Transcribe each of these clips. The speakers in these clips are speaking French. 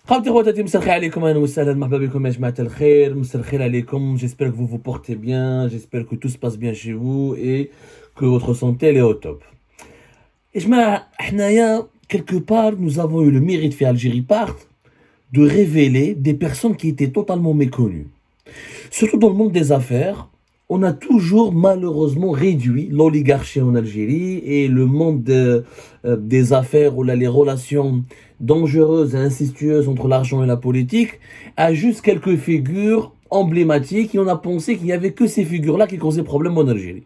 خاوتي خواتاتي مساء الخير عليكم اهلا وسهلا مرحبا بكم يا جماعه الخير مساء الخير عليكم j'espère que vous vous portez bien j'espère que tout se passe bien chez vous et que votre santé elle est au top يا جماعه حنايا quelque part nous avons eu le mérite في Algérie part de révéler des personnes qui étaient totalement méconnues surtout dans le monde des affaires. On a toujours malheureusement réduit l'oligarchie en Algérie et le monde des affaires ou là, les relations dangereuses et incestueuses entre l'argent et la politique à juste quelques figures emblématiques et on a pensé qu'il n'y avait que ces figures-là qui causaient problème en Algérie.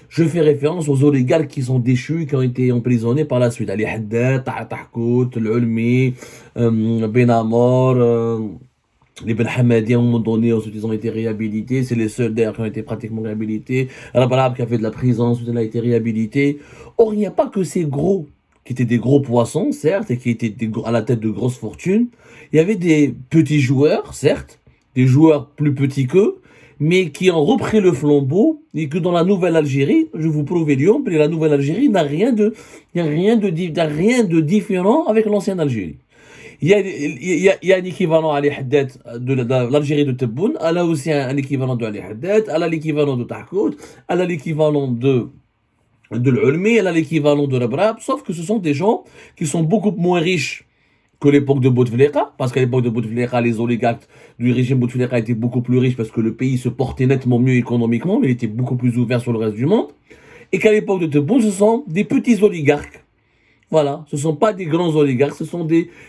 Je fais référence aux oligarques qui sont déchus, qui ont été emprisonnés par la suite. Ali Haddad, Taha Tahkout, L'Ulmi, Benamor, les Ben Hamadi, à un moment donné, ensuite ils ont été réhabilités. C'est les seuls d'ailleurs qui ont été pratiquement réhabilités. Rabalab qui a fait de la prison, ensuite il a été réhabilité. Or, il n'y a pas que ces gros, qui étaient des gros poissons, certes, et qui étaient à la tête de grosses fortunes. Il y avait des petits joueurs, certes, des joueurs plus petits qu'eux, mais qui ont repris le flambeau et que dans la nouvelle Algérie, je vous prouve Lyon, la nouvelle Algérie n'a rien de différent avec l'ancienne Algérie. Il y a un équivalent à Ali Haddad de l'Algérie de Tebboune, elle a aussi un équivalent de Ali Haddad, elle a l'équivalent de Tahkout, elle a l'équivalent de l'Ulmi, elle a l'équivalent de Rabrab, sauf que ce sont des gens qui sont beaucoup moins riches que l'époque de Bouteflika, parce qu'à l'époque de Bouteflika, les oligarques du régime Bouteflika étaient beaucoup plus riches parce que le pays se portait nettement mieux économiquement, mais il était beaucoup plus ouvert sur le reste du monde, et qu'à l'époque de Tebboune, ce sont des petits oligarques. Voilà, ce ne sont pas des grands oligarques,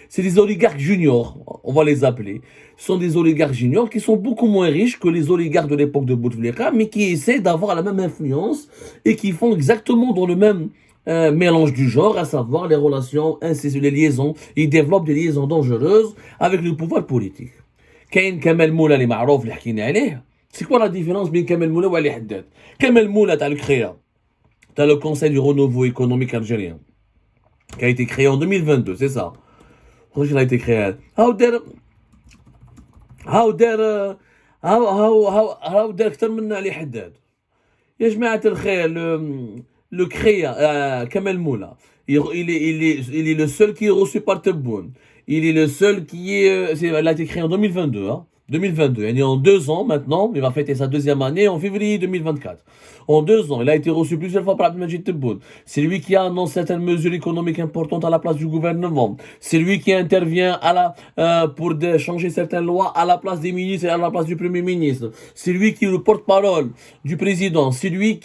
c'est des oligarques juniors, on va les appeler. Ce sont des oligarques juniors qui sont beaucoup moins riches que les oligarques de l'époque de Bouteflika, mais qui essaient d'avoir la même influence et qui font exactement dans le même mélange du genre, à savoir les relations, les liaisons. Ils développent des liaisons dangereuses avec le pouvoir politique. كاين كمال مولا اللي معروف اللي حكينا عليه. C'est quoi la différence بين كمال مولا وعلي حداد؟ كمال مولا تاع الكريا تاع le Conseil du renouveau économique algérien qui a été créé en 2022, c'est ça. Pourquoi il a été créé? How dare أكثر من علي حداد. يا جماعة الخير le créa Kamel Moula. Il est le seul qui est reçu par Tebboune. Il est le seul qui est. Elle a été créée en 2022. Hein, 2022. Elle est en 2 ans maintenant. Il va fêter sa deuxième année en février 2024. En 2 ans, il a été reçu plusieurs fois par Abdelmajid Tebboune. C'est lui qui a annoncé certaines mesures économiques importantes à la place du gouvernement. C'est lui qui intervient pour changer certaines lois à la place des ministres et à la place du Premier ministre. C'est lui qui est le porte-parole du président. C'est lui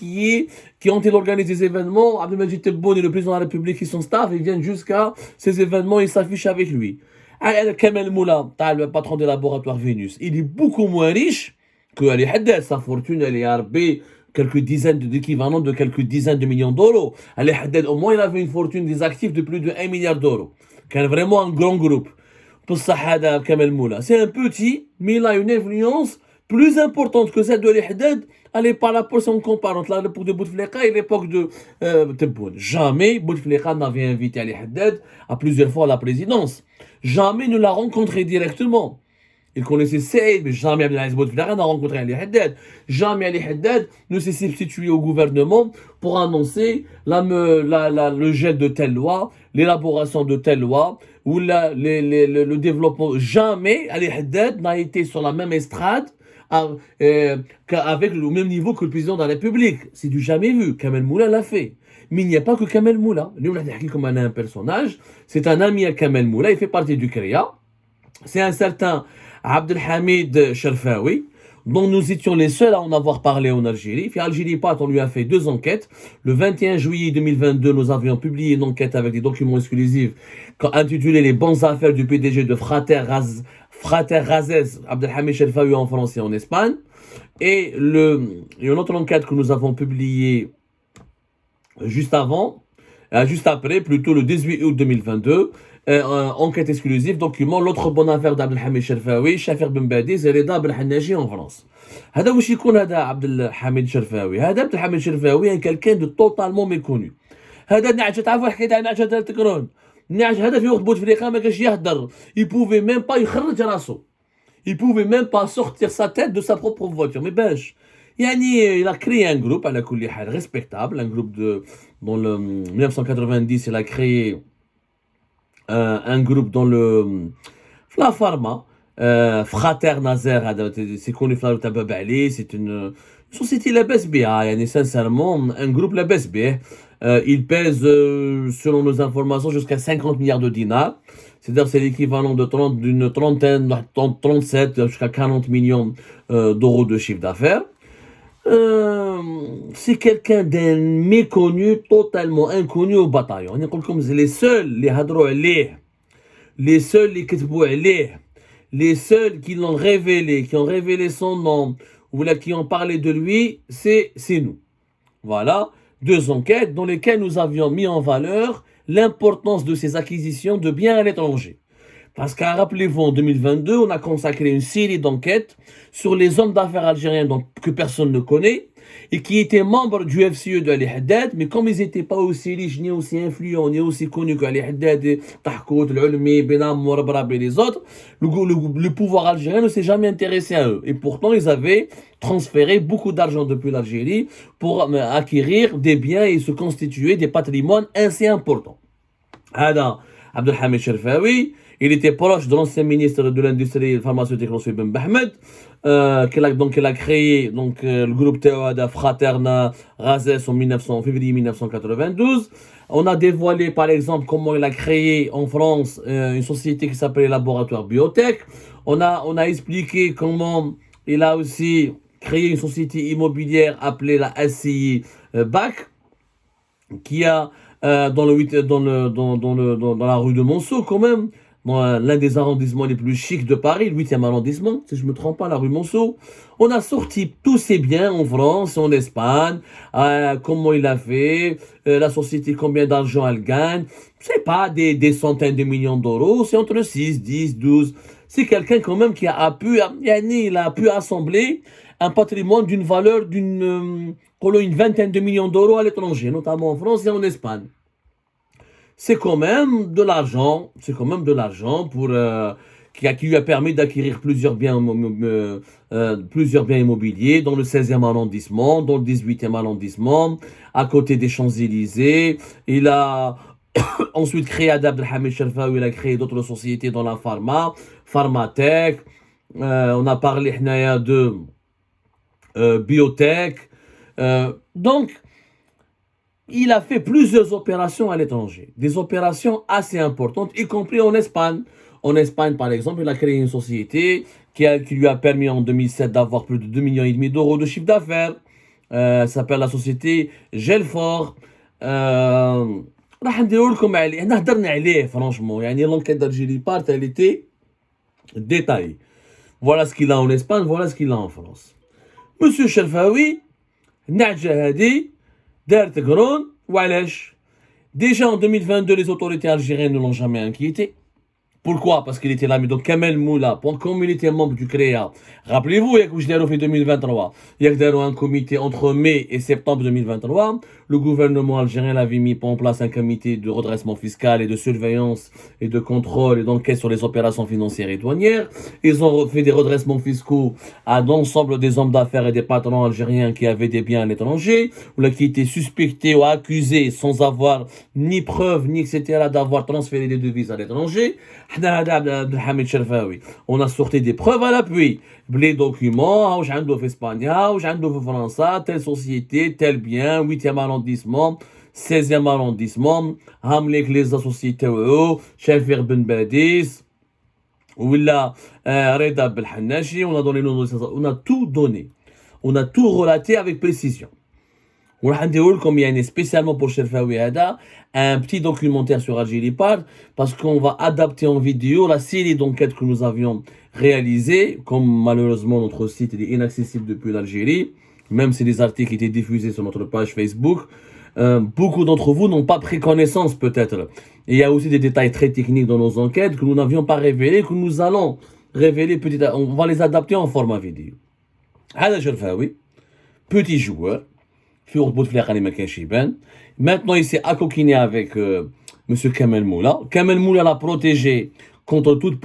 quand il organise des événements, Abdelmajid Tebboune et le président de la République et son staff, ils viennent jusqu'à ces événements et s'affichent avec lui. Kamel Moula, le patron des laboratoires Vénus, il est beaucoup moins riche que Ali Haddad. Sa fortune, elle est arbée quelques dizaines d'équivalents de quelques dizaines de millions d'euros. Ali Haddad, au moins, il avait une fortune des actifs de plus de 1 milliard d'euros. C'est vraiment un grand groupe. Pour Sahada Kamel Moula, c'est un petit, mais il a une influence plus importante que celle de Ali Haddad. Elle est par rapport, si on compare entre l'époque de Bouteflika et l'époque de Tebboune. Jamais Bouteflika n'avait invité Ali Haddad à plusieurs fois à la présidence. Jamais ne l'a rencontré directement. Il connaissait Saïd, mais jamais Abdelaziz Bouteflika n'a rencontré Ali Haddad. Jamais Ali Haddad ne s'est substitué au gouvernement pour annoncer le gel de telle loi, l'élaboration de telle loi, ou le développement. Jamais Ali Haddad n'a été sur la même estrade avec le même niveau que le président de la République. C'est du jamais vu. Kamel Moula l'a fait. Mais il n'y a pas que Kamel Moula. Lui, on a dit comme un personnage. C'est un ami à Kamel Moula. Il fait partie du CREA. C'est un certain Abdelhamid Cherfaoui, dont nous étions les seuls à en avoir parlé en Algérie. Puis Algérie Pat, on lui a fait 2 enquêtes. Le 21 juillet 2022, nous avions publié une enquête avec des documents exclusifs intitulée Les bonnes affaires du PDG de Frater Razez, Abdelhamid Cherfaoui en France et en Espagne. Et une autre enquête que nous avons publiée juste après, plutôt le 18 août 2022, enquête exclusive, document, l'autre bonne affaire d'Abdelhamid Cherfaoui, Shafir Ben Badi, c'est Reda Belhanaji en France. هذا واش يكون هذا عبد الحميد شرفاوي؟ هذا عبد الحميد شرفاوي est quelqu'un de totalement méconnu. هذا نعجة تعرفوا الحكاية تاع نعجة تاع التكرون. نعجة هذا في وقت بوتفليقة ما كانش يهدر. Il pouvait même pas يخرج راسه. Il pouvait même pas sortir sa tête de sa propre voiture. Mais باش يعني il a créé un groupe على كل حال respectable, un groupe dans le 1990 il a créé un groupe dans le La pharma, Frater Nazer, c'est connu, c'est une société la BSBA, sincèrement, un groupe la BSB. Il pèse, selon nos informations, jusqu'à 50 milliards de dinars. C'est-à-dire c'est l'équivalent d'une trentaine, 37 jusqu'à 40 millions d'euros de chiffre d'affaires. C'est quelqu'un d'un méconnu, totalement inconnu au bataillon. On est comme les seuls, les seuls, les seuls qui l'ont révélé, qui ont révélé son nom, ou là, qui ont parlé de lui, c'est nous. Voilà, 2 enquêtes dans lesquelles nous avions mis en valeur l'importance de ces acquisitions de biens à l'étranger. Parce que, rappelez-vous, en 2022, on a consacré une série d'enquêtes sur les hommes d'affaires algériens que personne ne connaît et qui étaient membres du FCE de Ali Haddad, mais comme ils n'étaient pas aussi riches, ni aussi influents, ni aussi connus qu'Ali Haddad, Tahkout, l'Ulmi, Benam, Mourabrab et les autres, le pouvoir algérien ne s'est jamais intéressé à eux. Et pourtant, ils avaient transféré beaucoup d'argent depuis l'Algérie pour acquérir des biens et se constituer des patrimoines assez importants. Ada Abdelhamid Cherfaoui, il était proche de l'ancien ministre de l'Industrie pharmaceutique, Ben Bahmed, il a créé le groupe Théoada Fraterna Razès en février 1992. On a dévoilé par exemple comment il a créé en France une société qui s'appelait Laboratoire Biotech. On a expliqué comment il a aussi créé une société immobilière appelée la SCI BAC, qui a dans la rue de Monceau quand même, dans l'un des arrondissements les plus chics de Paris, le 8e arrondissement, si je ne me trompe pas, la rue Monceau. On a sorti tous ces biens en France, en Espagne, comment il a fait, la société, combien d'argent elle gagne. C'est pas des centaines de millions d'euros, c'est entre 6, 10, 12. C'est quelqu'un quand même il a pu assembler un patrimoine d'une valeur d'une vingtaine de millions d'euros à l'étranger, notamment en France et en Espagne. C'est quand même de l'argent pour qui lui a permis d'acquérir plusieurs biens immobiliers dans le 16e arrondissement, dans le 18e arrondissement, à côté des Champs-Élysées. Il a ensuite créé Abdelhamid Cherfaoui, il a créé d'autres sociétés dans la Pharmatech. On a parlé de Biotech. Donc, il a fait plusieurs opérations à l'étranger, des opérations assez importantes, y compris en Espagne. En Espagne, par exemple, il a créé une société qui lui a permis en 2007 d'avoir plus de 2,5 millions d'euros de chiffre d'affaires. Ça s'appelle la société Gelfort. راح نديرو لكم عليه، هنا هضرنا عليه franchement. يعني l'enquête d'Algérie Part, elle était détaillée. Voilà ce qu'il a en Espagne, voilà ce qu'il a en France. Monsieur Cherfaoui, النعجة هذه دارت قرون وعلاش؟ Déjà en 2022, les autorités algériennes ne l'ont jamais inquiété. Pourquoi? Parce qu'il était l'ami de Kamel Moula, comme il était membre du CREA. Rappelez-vous, il y a fait 2023, il y a un comité entre mai et septembre 2023. Le gouvernement algérien avait mis en place un comité de redressement fiscal et de surveillance et de contrôle et d'enquête sur les opérations financières et douanières. Ils ont fait des redressements fiscaux à l'ensemble des hommes d'affaires et des patrons algériens qui avaient des biens à l'étranger, ou là qui étaient suspectés ou accusés sans avoir ni preuve ni etc. d'avoir transféré des devises à l'étranger. On a sorti des preuves à l'appui. Les documents, où en Espagne, où en France, telle société, tel bien, 8e arrondissement, 16e arrondissement, Hamlik les sociétés, Chefir Ben Badis, ou là, Reda Belhanashi, on a tout donné. On a tout relaté avec précision. Comme il y a spécialement pour Cherfaoui Hada, un petit documentaire sur Algérie Part, parce qu'on va adapter en vidéo la série d'enquêtes que nous avions réalisées, comme malheureusement notre site est inaccessible depuis l'Algérie, même si les articles étaient diffusés sur notre page Facebook. Beaucoup d'entre vous n'ont pas pris connaissance peut-être. Et il y a aussi des détails très techniques dans nos enquêtes que nous n'avions pas révélés, que nous allons révéler petit à petit. On va les adapter en format vidéo. Hada Cherfaoui, petit joueur. Maintenant, il s'est accoquiné avec M. Kamel Moula. Kamel Moula l'a protégé contre toute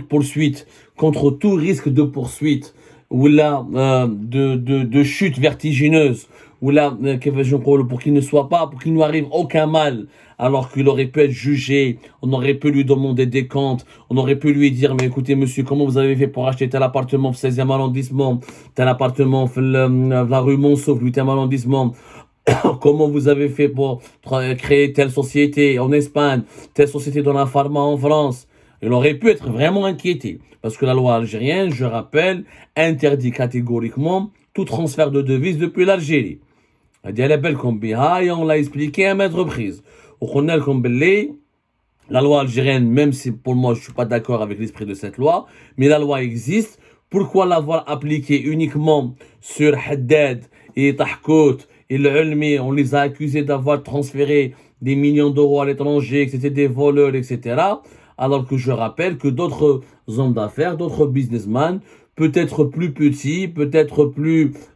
poursuite, contre tout risque de poursuite, ou là, de chute vertigineuse, ou là, pour qu'il ne soit pas, pour qu'il ne lui arrive aucun mal, alors qu'il aurait pu être jugé, on aurait pu lui demander des comptes, on aurait pu lui dire, mais écoutez monsieur, comment vous avez fait pour acheter tel appartement au 16e arrondissement, tel appartement la rue Monceau, 8e arrondissement, comment vous avez fait pour créer telle société en Espagne, telle société dans la pharma en France. Il aurait pu être vraiment inquiété, parce que la loi algérienne, je rappelle, interdit catégoriquement tout transfert de devises depuis l'Algérie. Elle est belle comme bien, et on l'a expliqué à maintes reprises. Au Khonel comme la loi algérienne, même si pour moi je ne suis pas d'accord avec l'esprit de cette loi, mais la loi existe. Pourquoi l'avoir appliquée uniquement sur Haddad et Tahkout et le Ulmi? On les a accusés d'avoir transféré des millions d'euros à l'étranger, que c'était des voleurs, etc. Alors que je rappelle que d'autres hommes d'affaires, d'autres businessmen, peut-être plus petits, peut-être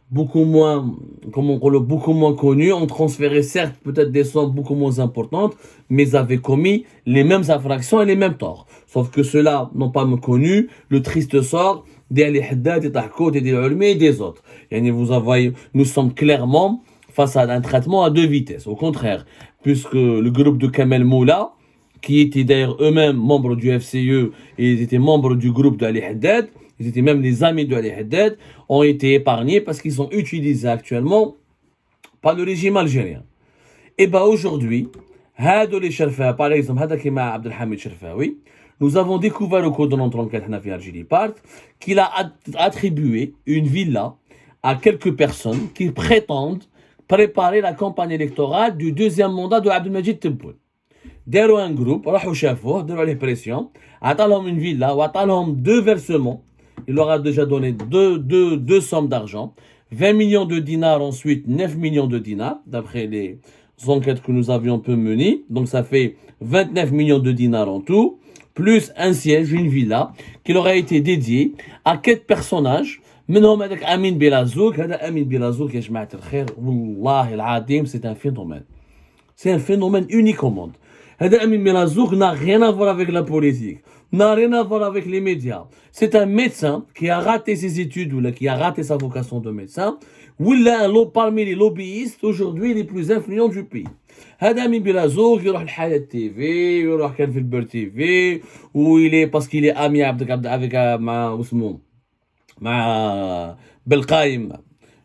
beaucoup moins, beaucoup moins connus, ont transféré certes peut-être des sommes beaucoup moins importantes, mais avaient commis les mêmes infractions et les mêmes torts. Sauf que ceux-là n'ont pas connu le triste sort des Ali Haddad, des Tahkout, des Ulmi et des autres. Nous sommes clairement face à un traitement à deux vitesses. Au contraire, puisque le groupe de Kamel Moula, qui étaient d'ailleurs eux-mêmes membres du FCE et ils étaient membres du groupe d'Ali Haddad, ils étaient même les amis d'Ali Haddad, ont été épargnés parce qu'ils sont utilisés actuellement par le régime algérien. Et bien aujourd'hui, par exemple, Abdelhamid Sherfaoui, nous avons découvert au cours de notre enquête Algérie Part qu'il a attribué une villa à quelques personnes qui prétendent préparer la campagne électorale du deuxième mandat de Abdelmajid Tebboune. داروا un groupe, راحوا شافوه, داروا عليه pression, عطالهم une villa, وعطالهم deux versements. Il leur a déjà donné deux sommes d'argent, 20 millions de dinars, ensuite 9 millions de dinars, d'après les enquêtes que nous avions pu mener. Donc ça fait 29 millions de dinars en tout, plus un siège, une villa, qui leur a été dédiée à 4 personnages. منهم هذاك امين بيلازوك. هذا امين بيلازوك يا جماعه الخير والله العظيم c'est un phénomène. C'est un phénomène unique au monde. هذا امين بيلازوك n'a rien à voir avec la politique, n'a rien à voir avec les médias. C'est un médecin qui a raté ses études ou qui a raté sa vocation de médecin, ou parmi les lobbyistes aujourd'hui les plus influents du pays. هذا امين بيلازوك يروح الحياة تي في، يروح كان في البر تي في، ويلي باسكو il est ami avec مع اسمه مع بالقايم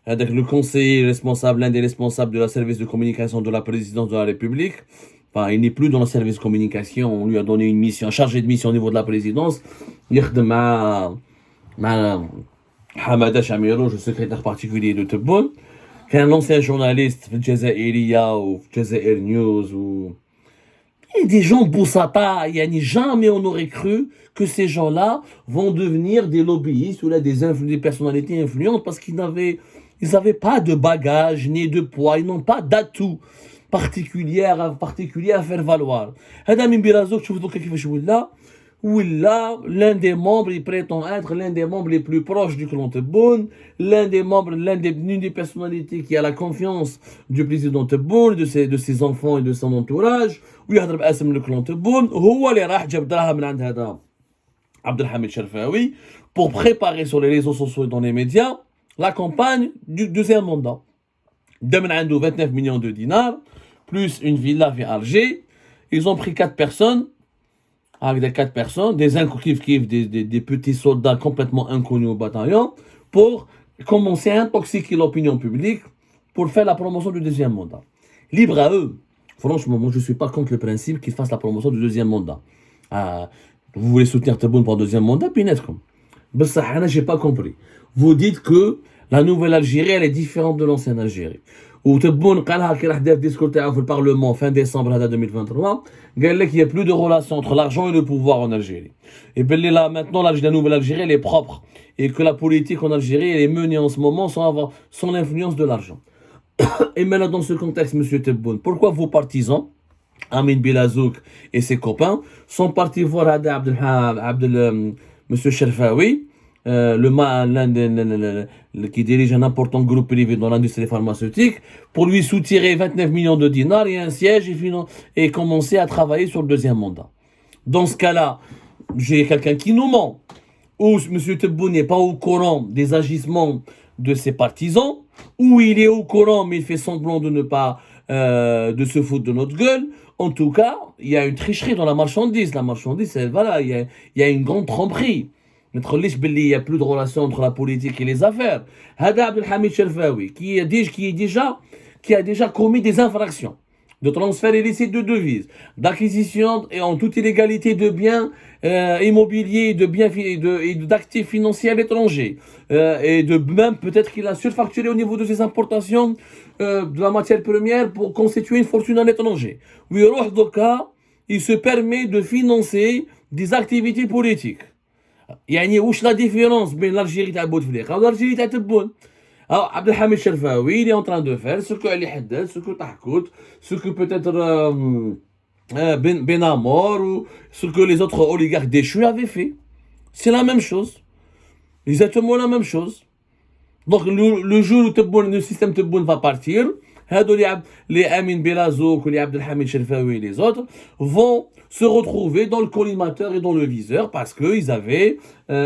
هذاك le conseiller responsable, l'un des responsables de la service de communication de la présidence de la République. Enfin, il n'est plus dans le service de communication, on lui a donné une mission, chargé de mission au niveau de la présidence. يخدم مع حمادة شاميرو, le secrétaire particulier de Tebboune, qui est un ancien journaliste في الجزائرية وفي الجزائر نيوز Et des gens boussata, jamais on aurait cru que ces gens-là vont devenir des lobbyistes ou là des personnalités influentes parce qu'ils n'avaient pas de bagages ni de poids, ils n'ont pas d'atout particulier à faire valoir. هذا من بيرازوك شوفوا كيفاش ولا l'un des membres, il prétend être l'un des membres les plus proches du clan Tebboune, l'une des personnalités qui a la confiance du président Tebboune, de ses enfants et de son entourage, ويهضر باسم le clan Tebboune, هو اللي راح جاب دراهم من عند هذا عبد الحميد شرفاوي pour préparer sur les réseaux sociaux et dans les médias la campagne du deuxième mandat. De من عنده 29 millions de dinars, plus une villa à Alger. Ils ont pris 4 personnes, avec des 4 personnes, des petits soldats complètement inconnus au bataillon, pour commencer à intoxiquer l'opinion publique pour faire la promotion du deuxième mandat. Libre à eux. Franchement, moi je ne suis pas contre le principe qu'ils fassent la promotion du deuxième mandat. Vous voulez soutenir Tebboune pour le deuxième mandat, puis net comme. Je n'ai pas compris. Vous dites que la nouvelle Algérie, elle est différente de l'ancienne Algérie. Ou Tebboune قالها كي راح دار discours تاعو في البرلمان fin décembre 2023 قال لك il y a plus de relation entre l'argent et le pouvoir en Algérie. Et bien là maintenant la nouvelle Algérie elle est propre et que la politique en Algérie elle est menée en ce moment sans l'influence de l'argent. Et maintenant dans ce contexte monsieur Tebboune, pourquoi vos partisans Amin Bilazouk et ses copains sont partis voir monsieur Sherfaoui, qui dirige un important groupe privé dans l'industrie pharmaceutique, pour lui soutirer 29 millions de dinars et un siège et commencer à travailler sur le deuxième mandat. Dans ce cas-là, j'ai quelqu'un qui nous ment, ou M. Tebboune n'est pas au courant des agissements de ses partisans, ou il est au courant mais il fait semblant de ne pas de se foutre de notre gueule. En tout cas, il y a une tricherie dans la marchandise. La marchandise, voilà, il y a une grande tromperie. Il n'y a plus de relation entre la politique et les affaires. Hada Abdelhamid Cherfaoui, qui a déjà commis des infractions de transfert illicite de devises, d'acquisition et en toute illégalité de biens immobiliers, de biens et d'actifs financiers à l'étranger, et de même peut-être qu'il a surfacturé au niveau de ses importations de la matière première pour constituer une fortune à l'étranger. Oui, Rohdoka, il se permet de financer des activités politiques. يعني واش لا ديفيرونس بين l'Algérie تاع بوتفليقه والألجيري تاع تبون. Alors, Abdelhamid Cherfaoui, il est en train de faire ce que Ali Haddad, ce que Tahkout, ce que peut-être Benamor ou ce que les autres oligarques déchus avaient fait. C'est la même chose. Exactement la même chose. Donc, le jour où le système Tebboune va partir, les Amin Belazouk, les Abdelhamid Cherfaoui et les autres vont se retrouver dans le collimateur et dans le viseur parce qu'ils avaient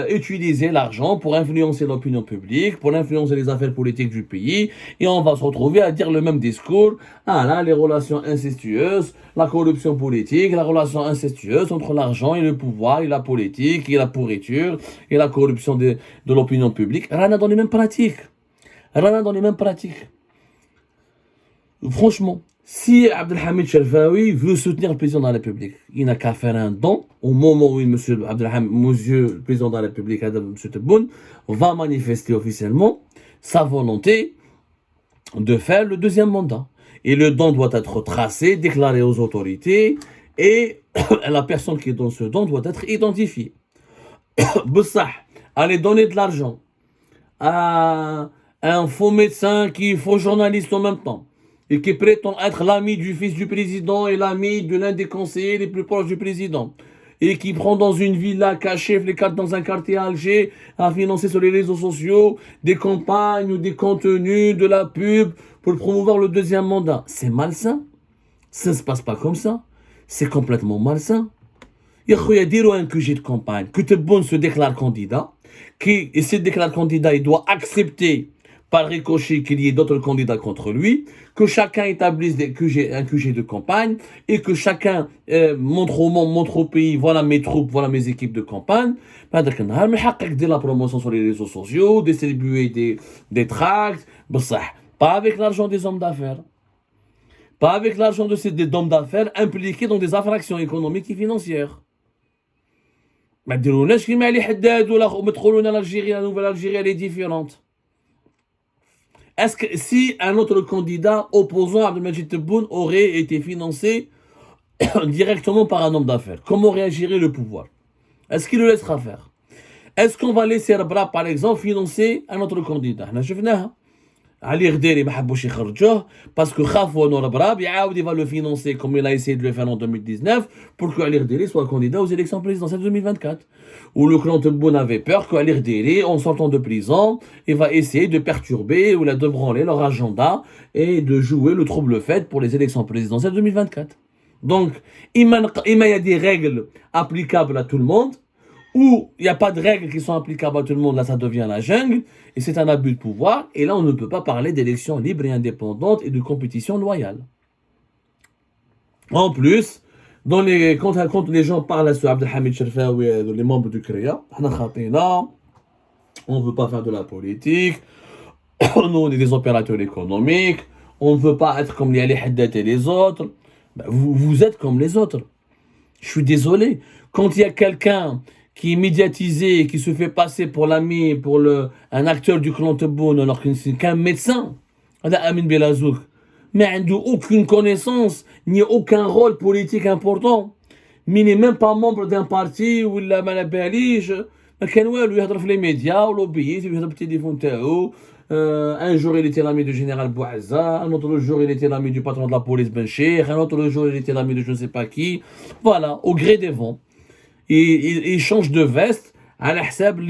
utilisé l'argent pour influencer l'opinion publique, pour influencer les affaires politiques du pays, et on va se retrouver à dire le même discours. Ah là, les relations incestueuses, la corruption politique, la relation incestueuse entre l'argent et le pouvoir, et la politique, et la pourriture, et la corruption de l'opinion publique. Rien dans les mêmes pratiques. Rien dans les mêmes pratiques. Franchement, si Abdelhamid Cherfaoui veut soutenir le président de la République, il n'a qu'à faire un don au moment où monsieur le président de la République, M. Tebboune, va manifester officiellement sa volonté de faire le deuxième mandat. Et le don doit être tracé, déclaré aux autorités, et la personne qui est dans ce don doit être identifiée. Bessah, aller donner de l'argent à un faux médecin qui est faux journaliste en même temps, et qui prétend être l'ami du fils du président et l'ami de l'un des conseillers les plus proches du président, et qui prend dans une villa cachée, dans un quartier à Alger, à financer sur les réseaux sociaux des campagnes ou des contenus, de la pub, pour promouvoir le deuxième mandat. C'est malsain. Ça ne se passe pas comme ça. C'est complètement malsain. Il y a dire un QG de campagne, que Tebboune se déclare candidat, et s'il se déclare candidat, il doit accepter par ricochet qu'il y ait d'autres candidats contre lui, que chacun établisse un QG de campagne, et que chacun montre au monde, montre au pays, voilà mes troupes, voilà mes équipes de campagne. De la promotion sur les réseaux sociaux, distribuer des tracts, pas avec l'argent des hommes d'affaires. Pas avec l'argent des hommes d'affaires impliqués dans des infractions économiques et financières. ما تديروناش كيما علي حداد ولا تقولوا لنا l'Algérie, la nouvelle Algérie, elle est différente. Est-ce que si un autre candidat opposant à Abdelmajid Tebboune aurait été financé directement par un homme d'affaires, comment réagirait le pouvoir? Est-ce qu'il le laissera faire? Est-ce qu'on va laisser Rabra, par exemple, financer un autre candidat? On a vu Ali Rderi ما حبوش يخرجوه parce que خافوا انه ربراب يعاود il va le financer comme il a essayé de le faire en 2019 pour que Ali Rderi soit candidat aux élections présidentielles 2024. Où le clan Tebboune avait peur que Ali Rderi, en sortant de prison, il va essayer de perturber ou de branler leur agenda et de jouer le trouble fait pour les élections présidentielles 2024. Donc, il y a des règles applicables à tout le monde, où il n'y a pas de règles qui sont applicables à tout le monde, là ça devient la jungle, et c'est un abus de pouvoir, et là on ne peut pas parler d'élections libres et indépendantes et de compétition loyale. En plus, quand les gens parlent à ce Abdelhamid Cherfaoui et les membres du CREA, on ne veut pas faire de la politique, nous on est des opérateurs économiques, on ne veut pas être comme les Ali Haddad et les autres. Ben, vous êtes comme les autres. Je suis désolé. Quand il y a quelqu'un qui est médiatisé et qui se fait passer pour l'ami, un acteur du clan Tebboune, alors que c'est qu'un médecin, Amin Belazouk, mais il n'a aucune connaissance, ni aucun rôle politique important, mais il n'est même pas membre d'un parti ou la malabélige, mais qu'il y a les médias, ou lobbyiste, il y a des téléphone tao. Un jour il était l'ami du général Bouazza, un autre jour il était l'ami du patron de la police Ben Cheikh, un autre jour il était l'ami de je ne sais pas qui. Voilà, au gré des vents. Il change de veste à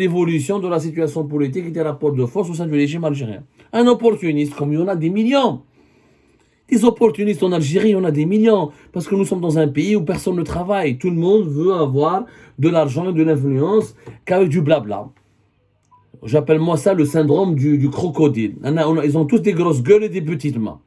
l'évolution de la situation politique et des rapports de force au sein du régime algérien. Un opportuniste, comme il y en a des millions. Des opportunistes en Algérie, il y en a des millions. Parce que nous sommes dans un pays où personne ne travaille. Tout le monde veut avoir de l'argent et de l'influence qu'avec du blabla. J'appelle moi ça le syndrome du crocodile. Ils ont tous des grosses gueules et des petites mains.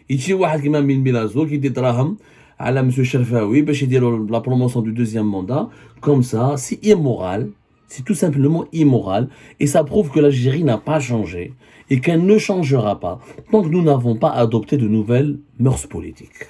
يجي واحد كيما من بلازو كيدي دراهم على مسيو الشرفاوي باش يديروا la promotion du deuxième mandat. Comme ça, c'est immoral. C'est tout simplement immoral. Et ça prouve que l'Algérie n'a pas changé. Et qu'elle ne changera pas tant que nous n'avons pas adopté de nouvelles mœurs politiques.